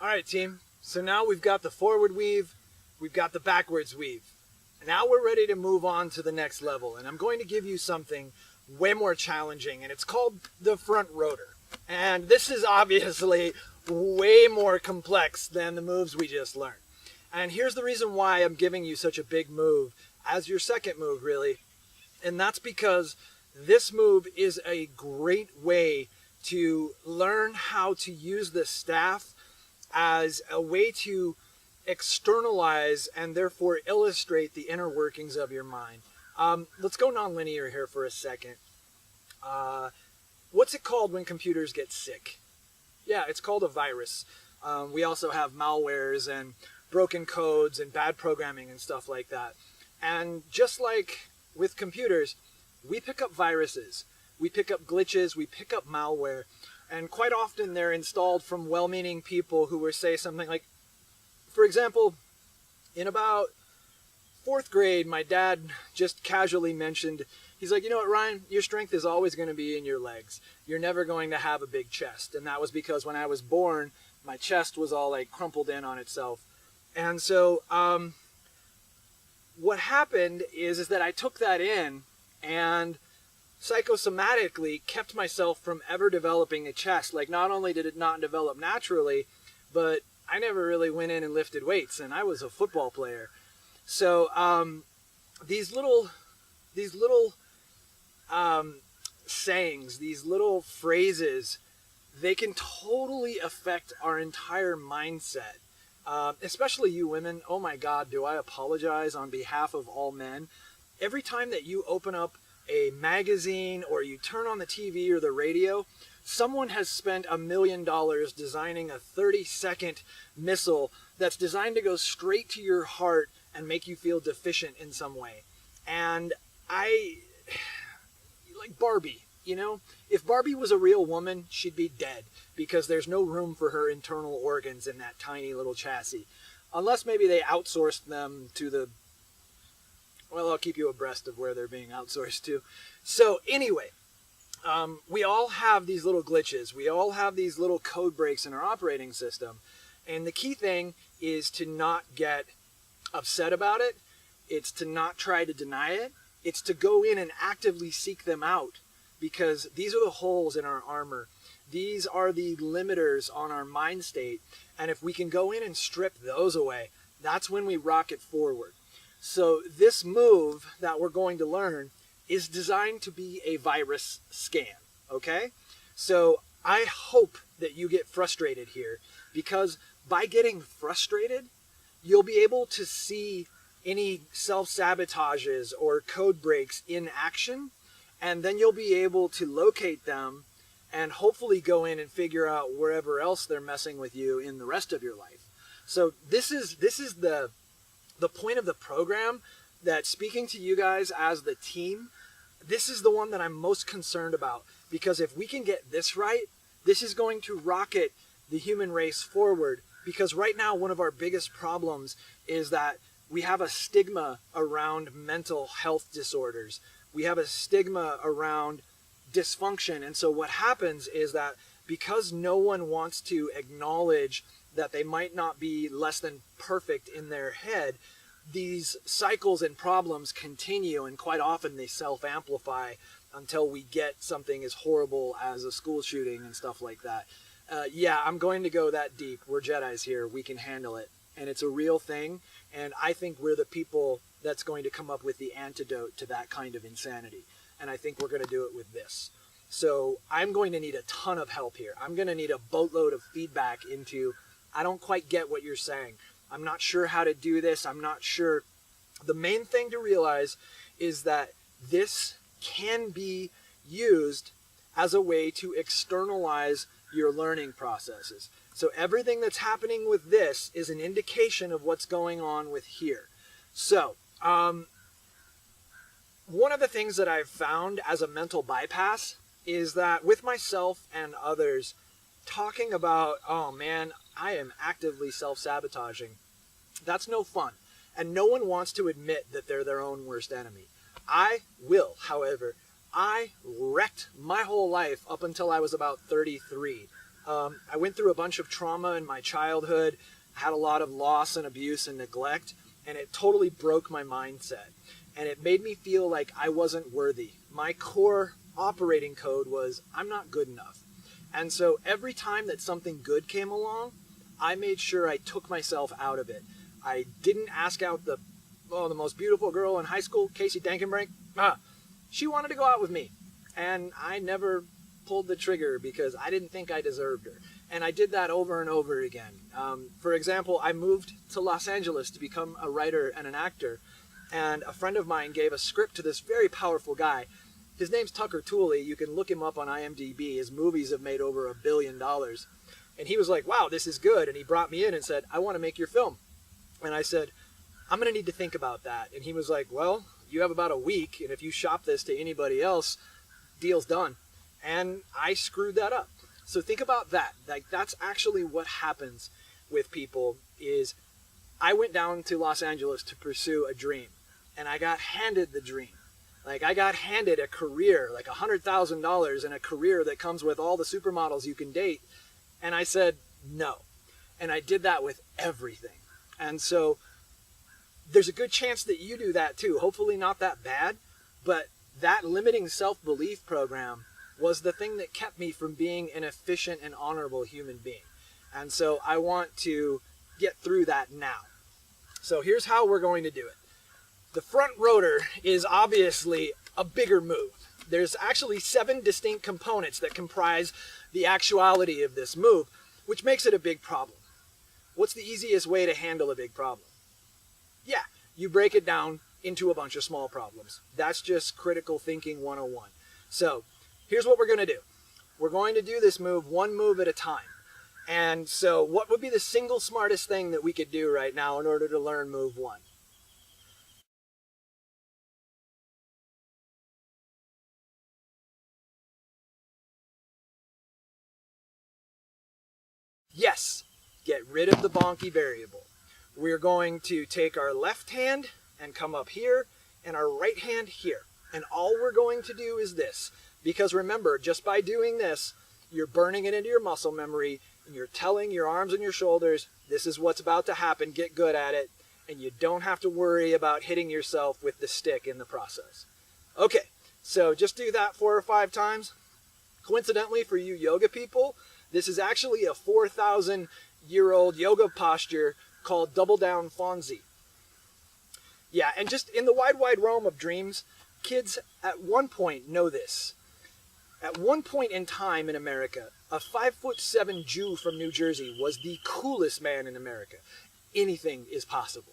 All right, team. So now we've got the forward weave, we've got the backwards weave. Now we're ready to move on to the next level, and I'm going to give you something way more challenging, and it's called the front rotor. And this is obviously way more complex than the moves we just learned. And here's the reason why I'm giving you such a big move as your second move, really. And that's because this move is a great way to learn how to use the staff as a way to externalize and therefore illustrate the inner workings of your mind. Let's go nonlinear here for a second. What's it called when computers get sick? Yeah, it's called a virus. We also have malwares and broken codes and bad programming and stuff like that. And just like with computers, we pick up viruses, we pick up glitches, we pick up malware, and quite often they're installed from well-meaning people who will say something like, for example, in about 4th grade, my dad just casually mentioned, he's like, you know what, Ryan, your strength is always going to be in your legs. You're never going to have a big chest. And that was because when I was born, my chest was all like crumpled in on itself. And so what happened is that I took that in and psychosomatically kept myself from ever developing a chest. Like, not only did it not develop naturally, but I never really went in and lifted weights, and I was a football player. So these little sayings, these little phrases, they can totally affect our entire mindset. Especially you women. Oh my God, do I apologize on behalf of all men. Every time that you open up a magazine or you turn on the TV or the radio, someone has spent $1 million designing a 30-second missile that's designed to go straight to your heart and make you feel deficient in some way. And like Barbie, you know? If Barbie was a real woman, she'd be dead because there's no room for her internal organs in that tiny little chassis. Unless maybe they outsourced them to the... Well, I'll keep you abreast of where they're being outsourced to. So anyway, we all have these little glitches. We all have these little code breaks in our operating system. And the key thing is to not get upset about it. It's to not try to deny it. It's to go in and actively seek them out, because these are the holes in our armor. These are the limiters on our mind state. And if we can go in and strip those away, that's when we rocket forward. So this move that we're going to learn is designed to be a virus scan, okay? So I hope that you get frustrated here, because by getting frustrated, you'll be able to see any self-sabotages or code breaks in action, and then you'll be able to locate them and hopefully go in and figure out wherever else they're messing with you in the rest of your life. So this is the point of the program, that speaking to you guys as the team, this is the one that I'm most concerned about, because if we can get this right, this is going to rocket the human race forward. Because right now, one of our biggest problems is that we have a stigma around mental health disorders. We have a stigma around dysfunction. And so what happens is that because no one wants to acknowledge that they might not be less than perfect in their head, these cycles and problems continue, and quite often they self-amplify until we get something as horrible as a school shooting and stuff like that. Yeah, I'm going to go that deep. We're Jedis here. We can handle it. And it's a real thing. And I think we're the people that's going to come up with the antidote to that kind of insanity. And I think we're going to do it with this. So I'm going to need a ton of help here. I'm going to need a boatload of feedback into, I don't quite get what you're saying. I'm not sure how to do this. I'm not sure. The main thing to realize is that this can be used as a way to externalize your learning processes. So everything that's happening with this is an indication of what's going on with here. So one of the things that I've found as a mental bypass is that with myself and others, talking about, oh man, I am actively self-sabotaging, that's no fun. And no one wants to admit that they're their own worst enemy. I will, however. I wrecked my whole life up until I was about 33. I went through a bunch of trauma in my childhood, had a lot of loss and abuse and neglect, and it totally broke my mindset. And it made me feel like I wasn't worthy. My core operating code was, I'm not good enough. And so every time that something good came along, I made sure I took myself out of it. I didn't ask out the most beautiful girl in high school, Casey Dankenbrink. She wanted to go out with me. And I never pulled the trigger because I didn't think I deserved her. And I did that over and over again. For example, I moved to Los Angeles to become a writer and an actor. And a friend of mine gave a script to this very powerful guy. His name's Tucker Tooley. You can look him up on IMDb. His movies have made over $1 billion. And he was like, wow, this is good. And he brought me in and said, I want to make your film. And I said, I'm going to need to think about that. And he was like, well, you have about a week. And if you shop this to anybody else, deal's done. And I screwed that up. So think about that. Like, that's actually what happens with people is I went down to Los Angeles to pursue a dream. And I got handed the dream. Like, I got handed a career, like $100,000 and a career that comes with all the supermodels you can date. And I said, no. And I did that with everything. And so there's a good chance that you do that too. Hopefully not that bad, but that limiting self-belief program was the thing that kept me from being an efficient and honorable human being. And so I want to get through that now. So here's how we're going to do it. The front rotor is obviously a bigger move. There's actually 7 distinct components that comprise the actuality of this move, which makes it a big problem. What's the easiest way to handle a big problem? Yeah, you break it down into a bunch of small problems. That's just critical thinking 101. So here's what we're going to do. We're going to do this move one move at a time. And so what would be the single smartest thing that we could do right now in order to learn move 1? Yes, get rid of the bonky variable. We're going to take our left hand and come up here and our right hand here. And all we're going to do is this. Because remember, just by doing this, you're burning it into your muscle memory and you're telling your arms and your shoulders, this is what's about to happen, get good at it. And you don't have to worry about hitting yourself with the stick in the process. Okay, so just do that 4 or 5 times. Coincidentally, for you yoga people, this is actually a 4,000-year-old yoga posture called Double Down Fonzie. Yeah, and just in the wide, wide realm of dreams, kids at one point know this. At one point in time in America, a 5'7" Jew from New Jersey was the coolest man in America. Anything is possible.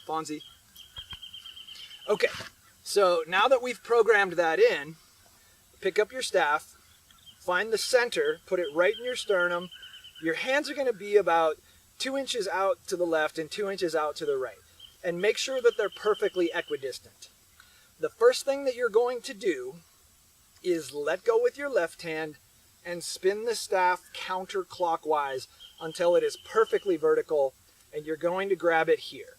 Fonzie. Okay, so now that we've programmed that in, pick up your staff, find the center, put it right in your sternum. Your hands are going to be about 2 inches out to the left and 2 inches out to the right. And make sure that they're perfectly equidistant. The first thing that you're going to do is let go with your left hand and spin the staff counterclockwise until it is perfectly vertical, and you're going to grab it here.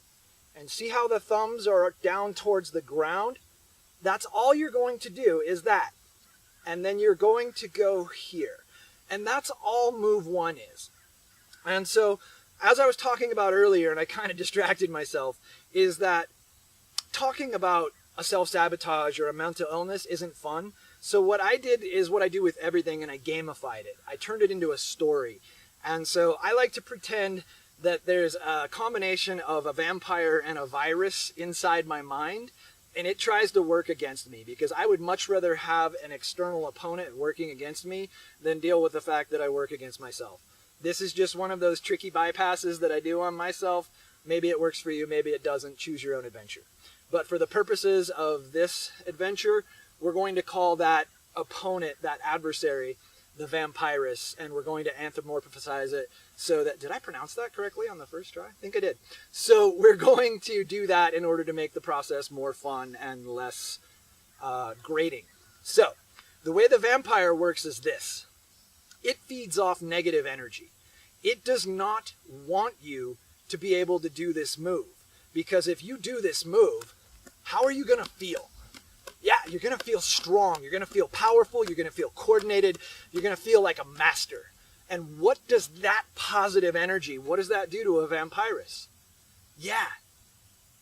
And see how the thumbs are down towards the ground? That's all you're going to do is that. And then you're going to go here. And that's all move 1 is. And so, as I was talking about earlier, and I kind of distracted myself, is that talking about a self-sabotage or a mental illness isn't fun. So what I did is what I do with everything, and I gamified it. I turned it into a story. And so I like to pretend that there's a combination of a vampire and a virus inside my mind, and it tries to work against me, because I would much rather have an external opponent working against me than deal with the fact that I work against myself. This is just one of those tricky bypasses that I do on myself. Maybe it works for you, maybe it doesn't. Choose your own adventure. But for the purposes of this adventure, we're going to call that opponent, that adversary, the vampirus, and we're going to anthropomorphize it so that, did I pronounce that correctly on the first try? I think I did. So we're going to do that in order to make the process more fun and less grating. So the way the vampire works is this. It feeds off negative energy. It does not want you to be able to do this move, because if you do this move, how are you going to feel? Yeah, you're going to feel strong. You're going to feel powerful. You're going to feel coordinated. You're going to feel like a master. And what does that positive energy, what does that do to a vampirus? Yeah,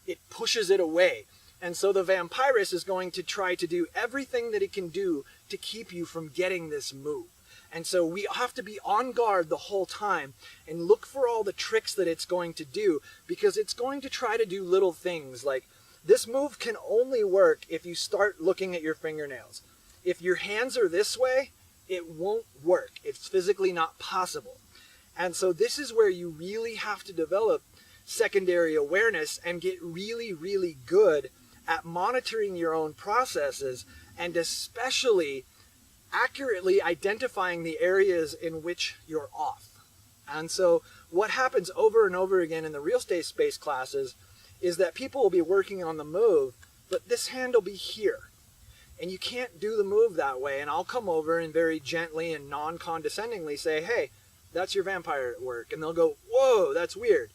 it pushes it away. And so the vampirus is going to try to do everything that it can do to keep you from getting this move. And so we have to be on guard the whole time and look for all the tricks that it's going to do, because it's going to try to do little things like this move can only work if you start looking at your fingernails. If your hands are this way, it won't work. It's physically not possible. And so this is where you really have to develop secondary awareness and get really, really good at monitoring your own processes, and especially accurately identifying the areas in which you're off. And so what happens over and over again in the real estate space classes is that people will be working on the move, but this hand will be here. And you can't do the move that way. And I'll come over and very gently and non-condescendingly say, hey, that's your vampire at work. And they'll go, whoa, that's weird.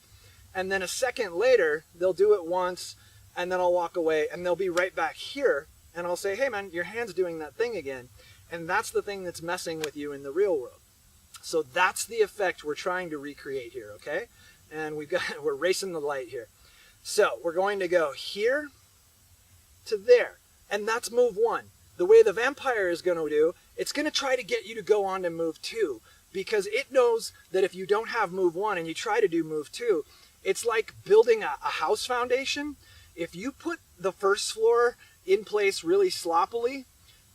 And then a second later, they'll do it once, and then I'll walk away, and they'll be right back here. And I'll say, hey, man, your hand's doing that thing again. And that's the thing that's messing with you in the real world. So that's the effect we're trying to recreate here, okay? And we're racing the light here. So we're going to go here to there. And that's move 1. The way the vampire is going to do, it's going to try to get you to go on to move 2, because it knows that if you don't have move 1 and you try to do move 2, it's like building a house foundation. If you put the first floor in place really sloppily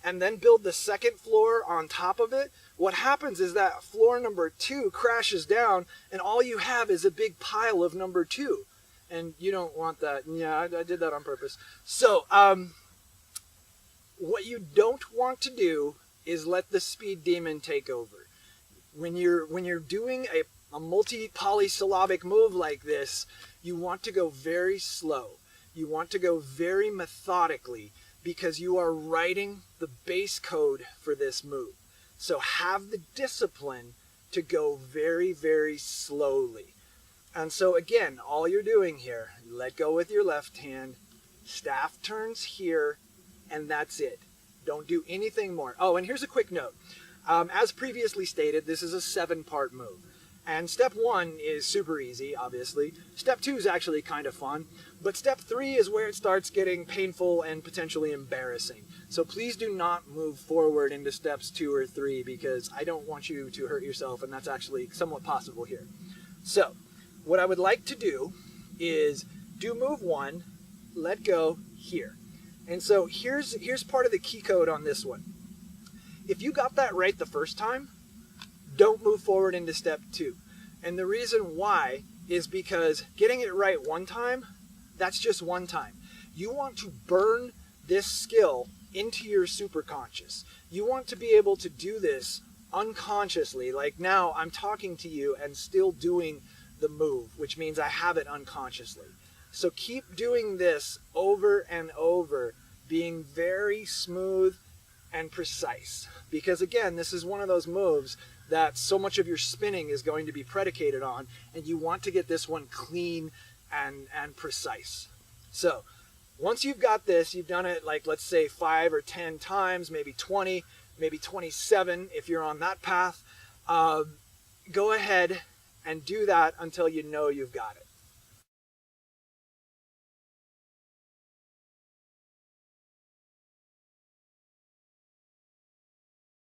and then build the second floor on top of it, what happens is that floor number 2 crashes down and all you have is a big pile of number 2. And you don't want that. Yeah, I did that on purpose. So, what you don't want to do is let the speed demon take over. When you're doing a multi-polysyllabic move like this, you want to go very slow. You want to go very methodically, because you are writing the base code for this move. So have the discipline to go very, very slowly. And so again, all you're doing here, let go with your left hand, staff turns here, and that's it. Don't do anything more. Oh, and here's a quick note. As previously stated, this is a 7-part move. And step 1 is super easy, obviously. Step 2 is actually kind of fun. But step 3 is where it starts getting painful and potentially embarrassing. So please do not move forward into steps 2 or 3, because I don't want you to hurt yourself, and that's actually somewhat possible here. So what I would like to do is do move 1, let go here. And so here's part of the key code on this one. If you got that right the first time, don't move forward into step 2. And the reason why is because getting it right one time, that's just one time. You want to burn this skill into your superconscious. You want to be able to do this unconsciously. Like now I'm talking to you and still doing the move, which means I have it unconsciously. So keep doing this over and over, being very smooth and precise. Because again, this is one of those moves that so much of your spinning is going to be predicated on, and you want to get this one clean and precise. So once you've got this, you've done it like, let's say 5 or 10 times, maybe 20, maybe 27 if you're on that path. Go ahead and do that until you know you've got it.